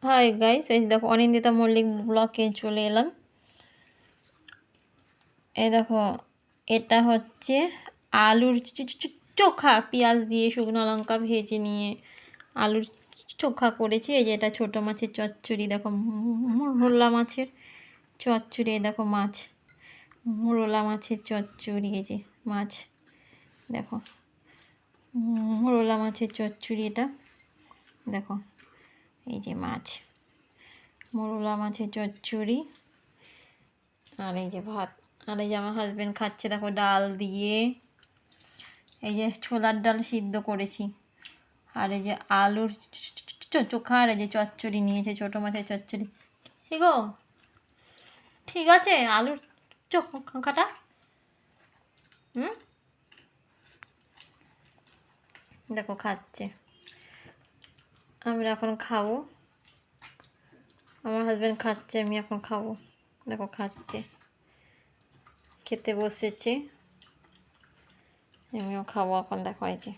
Hi guys, এই দেখো অনিন্দিতা মল্লিক ব্লকে চলে এলাম। এই দেখো, এটা হচ্ছে আলুর চোখা, পেঁয়াজ দিয়ে শুকনো লঙ্কা ভেজে নিয়ে আলুর চোখা করেছি। এই যে এটা ছোটো মাছের চচ্চড়ি, দেখো মোরলা মাছের চচ্চড়ি। এই দেখো মাছ, মোরলা মাছের চচ্চড়ি। এই যে মাছ, দেখো মোরলা মাছের চচ্চড়ি এটা, দেখো এই যে মাছ, মোরলা মাছের চচ্চড়ি। আর এই যে ভাত, আর এই যে আমার হাজব্যান্ড খাচ্ছে দেখো ডাল দিয়ে। এই যে ছোলার ডাল সিদ্ধ করেছি। আর এই যে আলুর চোখা, আর এই যে চচ্চড়ি নিয়েছে, ছোটো মাছের চচ্চড়ি। ঠিক গো, ঠিক আছে আলুর চোখাটা? দেখো খাচ্ছে, আমরা এখন খাবো। আমার হাজব্যান্ড খাচ্ছে, আমি এখন খাবো। দেখো খাচ্ছে, খেতে বসেছে, আমিও খাবো এখন। দেখো এই যে